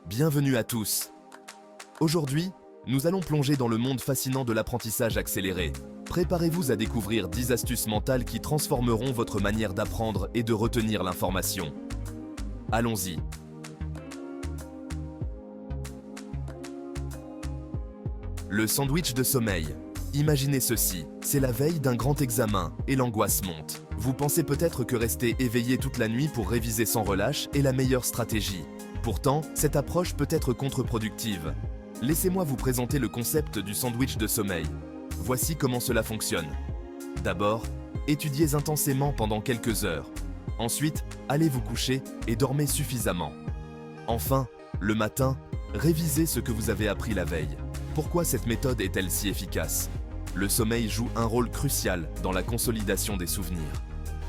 Bienvenue à tous. Aujourd'hui, nous allons plonger dans le monde fascinant de l'apprentissage accéléré. Préparez-vous à découvrir 10 astuces mentales qui transformeront votre manière d'apprendre et de retenir l'information. Allons-y. Le sandwich de sommeil. Imaginez ceci, c'est la veille d'un grand examen et l'angoisse monte. Vous pensez peut-être que rester éveillé toute la nuit pour réviser sans relâche est la meilleure stratégie. Pourtant, cette approche peut être contre-productive. Laissez-moi vous présenter le concept du sandwich de sommeil. Voici comment cela fonctionne. D'abord, étudiez intensément pendant quelques heures. Ensuite, allez vous coucher et dormez suffisamment. Enfin, le matin, révisez ce que vous avez appris la veille. Pourquoi cette méthode est-elle si efficace? Le sommeil joue un rôle crucial dans la consolidation des souvenirs.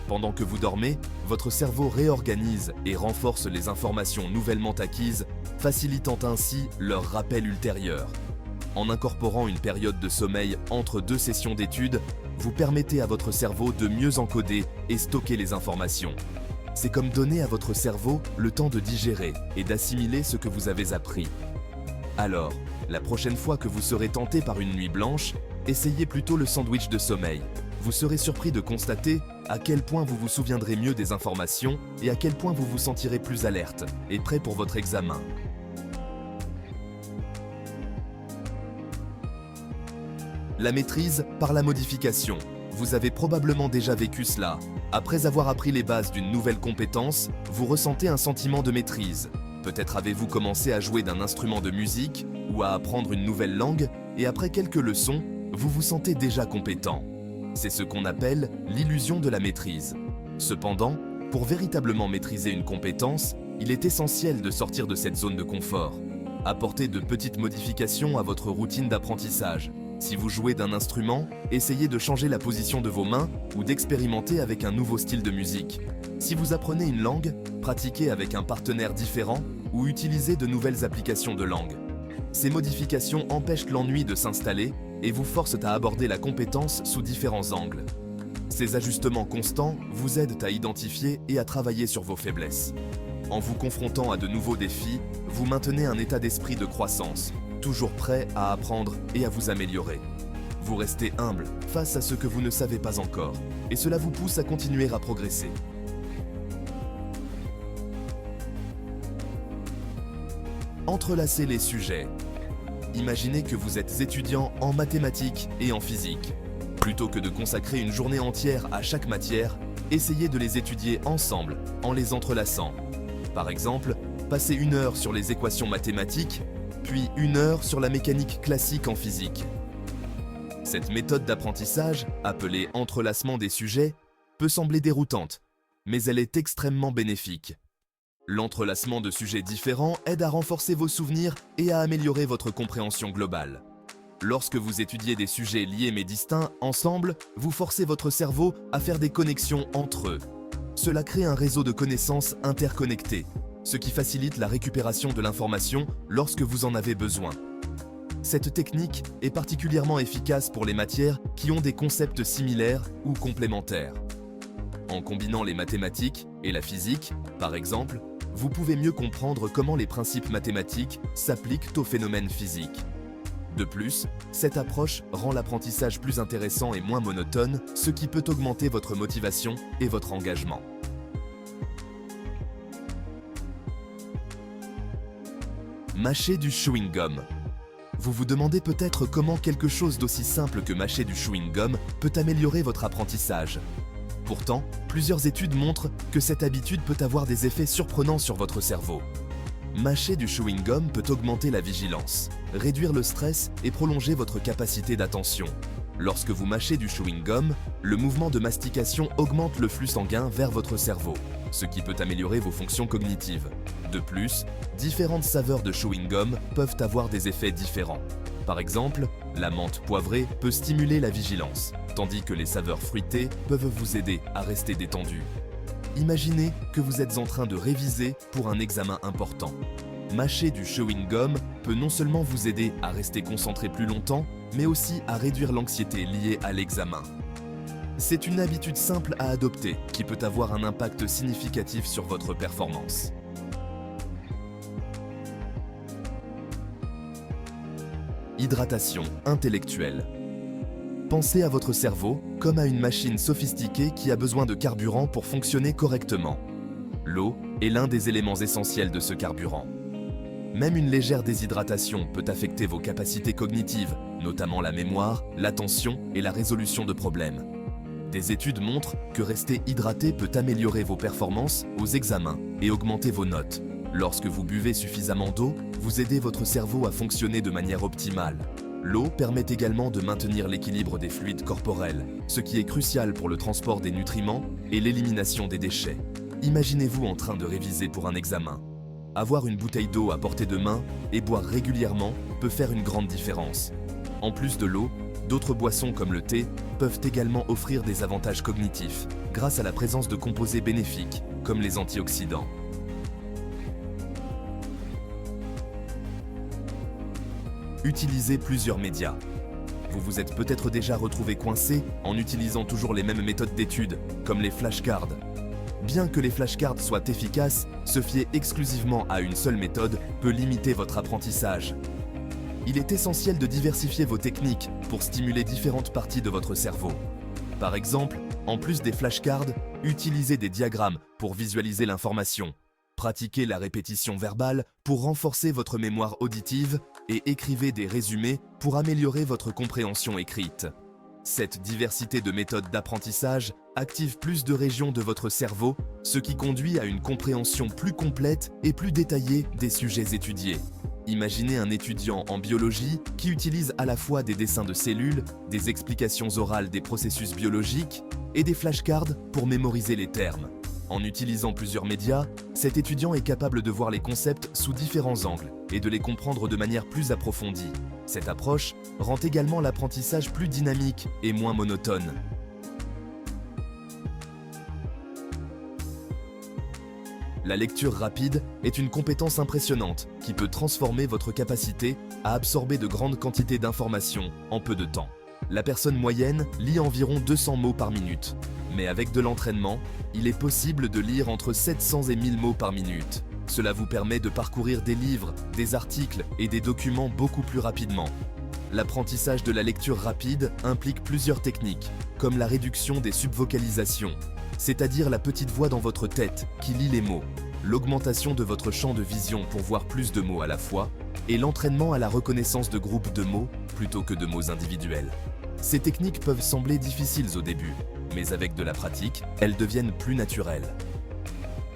Pendant que vous dormez, votre cerveau réorganise et renforce les informations nouvellement acquises, facilitant ainsi leur rappel ultérieur. En incorporant une période de sommeil entre deux sessions d'études, vous permettez à votre cerveau de mieux encoder et stocker les informations. C'est comme donner à votre cerveau le temps de digérer et d'assimiler ce que vous avez appris. Alors, la prochaine fois que vous serez tenté par une nuit blanche, essayez plutôt le sandwich de sommeil. Vous serez surpris de constater à quel point vous vous souviendrez mieux des informations et à quel point vous vous sentirez plus alerte et prêt pour votre examen. La maîtrise par la modification. Vous avez probablement déjà vécu cela. Après avoir appris les bases d'une nouvelle compétence, vous ressentez un sentiment de maîtrise. Peut-être avez-vous commencé à jouer d'un instrument de musique ou à apprendre une nouvelle langue et après quelques leçons, vous vous sentez déjà compétent. C'est ce qu'on appelle l'illusion de la maîtrise. Cependant, pour véritablement maîtriser une compétence, il est essentiel de sortir de cette zone de confort. Apportez de petites modifications à votre routine d'apprentissage. Si vous jouez d'un instrument, essayez de changer la position de vos mains ou d'expérimenter avec un nouveau style de musique. Si vous apprenez une langue, pratiquez avec un partenaire différent ou utilisez de nouvelles applications de langue. Ces modifications empêchent l'ennui de s'installer et vous forcent à aborder la compétence sous différents angles. Ces ajustements constants vous aident à identifier et à travailler sur vos faiblesses. En vous confrontant à de nouveaux défis, vous maintenez un état d'esprit de croissance, toujours prêt à apprendre et à vous améliorer. Vous restez humble face à ce que vous ne savez pas encore, et cela vous pousse à continuer à progresser. Entrelacez les sujets. Imaginez que vous êtes étudiant en mathématiques et en physique. Plutôt que de consacrer une journée entière à chaque matière, essayez de les étudier ensemble en les entrelaçant. Par exemple, passez 1 heure sur les équations mathématiques, puis 1 heure sur la mécanique classique en physique. Cette méthode d'apprentissage, appelée entrelacement des sujets, peut sembler déroutante, mais elle est extrêmement bénéfique. L'entrelacement de sujets différents aide à renforcer vos souvenirs et à améliorer votre compréhension globale. Lorsque vous étudiez des sujets liés mais distincts ensemble, vous forcez votre cerveau à faire des connexions entre eux. Cela crée un réseau de connaissances interconnectées, ce qui facilite la récupération de l'information lorsque vous en avez besoin. Cette technique est particulièrement efficace pour les matières qui ont des concepts similaires ou complémentaires. En combinant les mathématiques et la physique, par exemple, vous pouvez mieux comprendre comment les principes mathématiques s'appliquent aux phénomènes physiques. De plus, cette approche rend l'apprentissage plus intéressant et moins monotone, ce qui peut augmenter votre motivation et votre engagement. Mâcher du chewing-gum. Vous vous demandez peut-être comment quelque chose d'aussi simple que mâcher du chewing-gum peut améliorer votre apprentissage. Pourtant, plusieurs études montrent que cette habitude peut avoir des effets surprenants sur votre cerveau. Mâcher du chewing-gum peut augmenter la vigilance, réduire le stress et prolonger votre capacité d'attention. Lorsque vous mâchez du chewing-gum, le mouvement de mastication augmente le flux sanguin vers votre cerveau, ce qui peut améliorer vos fonctions cognitives. De plus, différentes saveurs de chewing-gum peuvent avoir des effets différents. Par exemple, la menthe poivrée peut stimuler la vigilance, tandis que les saveurs fruitées peuvent vous aider à rester détendu. Imaginez que vous êtes en train de réviser pour un examen important. Mâcher du chewing-gum peut non seulement vous aider à rester concentré plus longtemps, mais aussi à réduire l'anxiété liée à l'examen. C'est une habitude simple à adopter qui peut avoir un impact significatif sur votre performance. Hydratation intellectuelle. Pensez à votre cerveau comme à une machine sophistiquée qui a besoin de carburant pour fonctionner correctement. L'eau est l'un des éléments essentiels de ce carburant. Même une légère déshydratation peut affecter vos capacités cognitives, notamment la mémoire, l'attention et la résolution de problèmes. Des études montrent que rester hydraté peut améliorer vos performances aux examens et augmenter vos notes. Lorsque vous buvez suffisamment d'eau, vous aidez votre cerveau à fonctionner de manière optimale. L'eau permet également de maintenir l'équilibre des fluides corporels, ce qui est crucial pour le transport des nutriments et l'élimination des déchets. Imaginez-vous en train de réviser pour un examen. Avoir une bouteille d'eau à portée de main et boire régulièrement peut faire une grande différence. En plus de l'eau, d'autres boissons comme le thé peuvent également offrir des avantages cognitifs grâce à la présence de composés bénéfiques comme les antioxydants. Utilisez plusieurs médias. Vous vous êtes peut-être déjà retrouvé coincé en utilisant toujours les mêmes méthodes d'étude, comme les flashcards. Bien que les flashcards soient efficaces, se fier exclusivement à une seule méthode peut limiter votre apprentissage. Il est essentiel de diversifier vos techniques pour stimuler différentes parties de votre cerveau. Par exemple, en plus des flashcards, utilisez des diagrammes pour visualiser l'information. Pratiquez la répétition verbale pour renforcer votre mémoire auditive et écrivez des résumés pour améliorer votre compréhension écrite. Cette diversité de méthodes d'apprentissage active plus de régions de votre cerveau, ce qui conduit à une compréhension plus complète et plus détaillée des sujets étudiés. Imaginez un étudiant en biologie qui utilise à la fois des dessins de cellules, des explications orales des processus biologiques et des flashcards pour mémoriser les termes. En utilisant plusieurs médias, cet étudiant est capable de voir les concepts sous différents angles et de les comprendre de manière plus approfondie. Cette approche rend également l'apprentissage plus dynamique et moins monotone. La lecture rapide est une compétence impressionnante qui peut transformer votre capacité à absorber de grandes quantités d'informations en peu de temps. La personne moyenne lit environ 200 mots par minute. Mais avec de l'entraînement, il est possible de lire entre 700 et 1000 mots par minute. Cela vous permet de parcourir des livres, des articles et des documents beaucoup plus rapidement. L'apprentissage de la lecture rapide implique plusieurs techniques, comme la réduction des subvocalisations, c'est-à-dire la petite voix dans votre tête qui lit les mots, l'augmentation de votre champ de vision pour voir plus de mots à la fois, et l'entraînement à la reconnaissance de groupes de mots plutôt que de mots individuels. Ces techniques peuvent sembler difficiles au début, mais avec de la pratique, elles deviennent plus naturelles.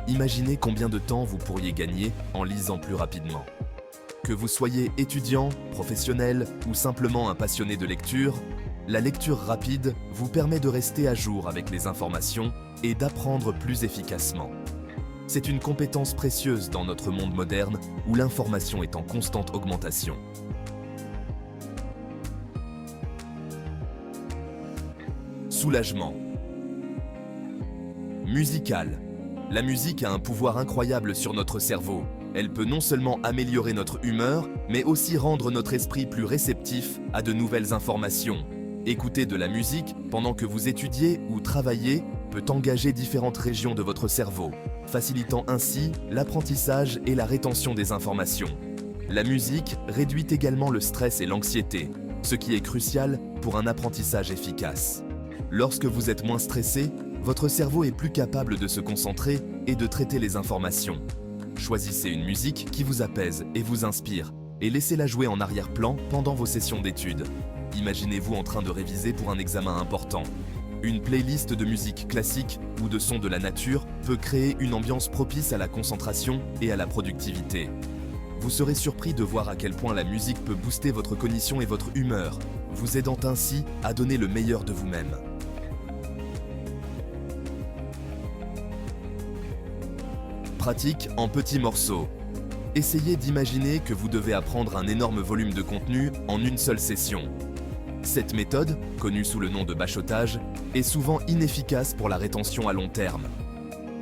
Imaginez combien de temps vous pourriez gagner en lisant plus rapidement. Que vous soyez étudiant, professionnel ou simplement un passionné de lecture, la lecture rapide vous permet de rester à jour avec les informations et d'apprendre plus efficacement. C'est une compétence précieuse dans notre monde moderne où l'information est en constante augmentation. Soulagement. Musical. La musique a un pouvoir incroyable sur notre cerveau. Elle peut non seulement améliorer notre humeur, mais aussi rendre notre esprit plus réceptif à de nouvelles informations. Écouter de la musique pendant que vous étudiez ou travaillez peut engager différentes régions de votre cerveau, facilitant ainsi l'apprentissage et la rétention des informations. La musique réduit également le stress et l'anxiété, ce qui est crucial pour un apprentissage efficace. Lorsque vous êtes moins stressé, votre cerveau est plus capable de se concentrer et de traiter les informations. Choisissez une musique qui vous apaise et vous inspire, et laissez-la jouer en arrière-plan pendant vos sessions d'études. Imaginez-vous en train de réviser pour un examen important. Une playlist de musique classique ou de sons de la nature peut créer une ambiance propice à la concentration et à la productivité. Vous serez surpris de voir à quel point la musique peut booster votre cognition et votre humeur, vous aidant ainsi à donner le meilleur de vous-même. Pratique en petits morceaux. Essayez d'imaginer que vous devez apprendre un énorme volume de contenu en une seule session. Cette méthode, connue sous le nom de bachotage, est souvent inefficace pour la rétention à long terme.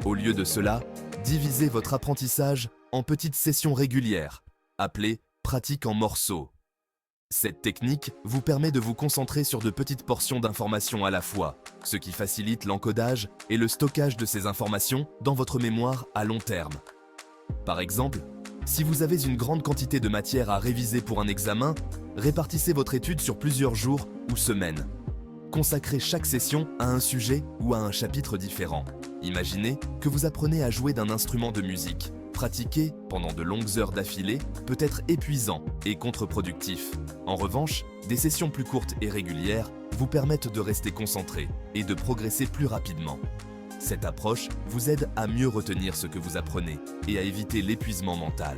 Au lieu de cela, divisez votre apprentissage en petites sessions régulières, appelées pratique en morceaux. Cette technique vous permet de vous concentrer sur de petites portions d'informations à la fois, ce qui facilite l'encodage et le stockage de ces informations dans votre mémoire à long terme. Par exemple, si vous avez une grande quantité de matière à réviser pour un examen, répartissez votre étude sur plusieurs jours ou semaines. Consacrez chaque session à un sujet ou à un chapitre différent. Imaginez que vous apprenez à jouer d'un instrument de musique. Pratiquer pendant de longues heures d'affilée peut être épuisant et contre-productif. En revanche, des sessions plus courtes et régulières vous permettent de rester concentré et de progresser plus rapidement. Cette approche vous aide à mieux retenir ce que vous apprenez et à éviter l'épuisement mental.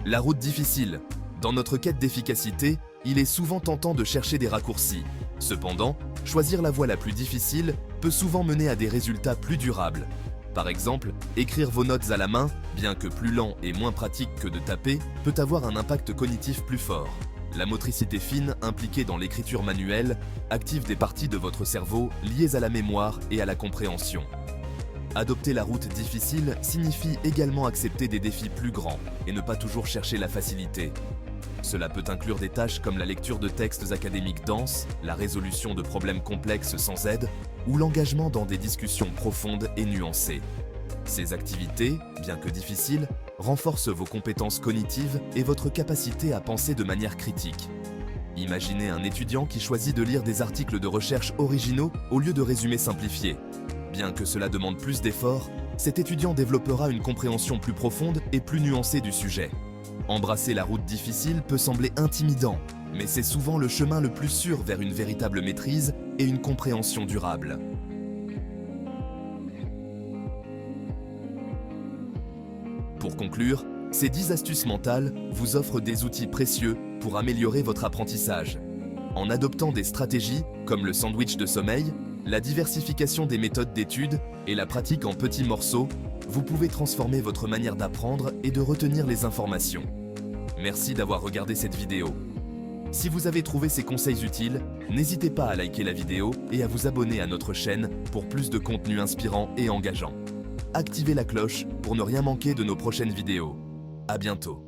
La route difficile. Dans notre quête d'efficacité, il est souvent tentant de chercher des raccourcis. Cependant, choisir la voie la plus difficile peut souvent mener à des résultats plus durables. Par exemple, écrire vos notes à la main, bien que plus lent et moins pratique que de taper, peut avoir un impact cognitif plus fort. La motricité fine impliquée dans l'écriture manuelle active des parties de votre cerveau liées à la mémoire et à la compréhension. Adopter la route difficile signifie également accepter des défis plus grands et ne pas toujours chercher la facilité. Cela peut inclure des tâches comme la lecture de textes académiques denses, la résolution de problèmes complexes sans aide ou l'engagement dans des discussions profondes et nuancées. Ces activités, bien que difficiles, renforcent vos compétences cognitives et votre capacité à penser de manière critique. Imaginez un étudiant qui choisit de lire des articles de recherche originaux au lieu de résumés simplifiés. Bien que cela demande plus d'efforts, cet étudiant développera une compréhension plus profonde et plus nuancée du sujet. Embrasser la route difficile peut sembler intimidant, mais c'est souvent le chemin le plus sûr vers une véritable maîtrise et une compréhension durable. Pour conclure, ces 10 astuces mentales vous offrent des outils précieux pour améliorer votre apprentissage. En adoptant des stratégies comme le sandwich de sommeil, la diversification des méthodes d'étude et la pratique en petits morceaux, vous pouvez transformer votre manière d'apprendre et de retenir les informations. Merci d'avoir regardé cette vidéo. Si vous avez trouvé ces conseils utiles, n'hésitez pas à liker la vidéo et à vous abonner à notre chaîne pour plus de contenu inspirant et engageant. Activez la cloche pour ne rien manquer de nos prochaines vidéos. À bientôt.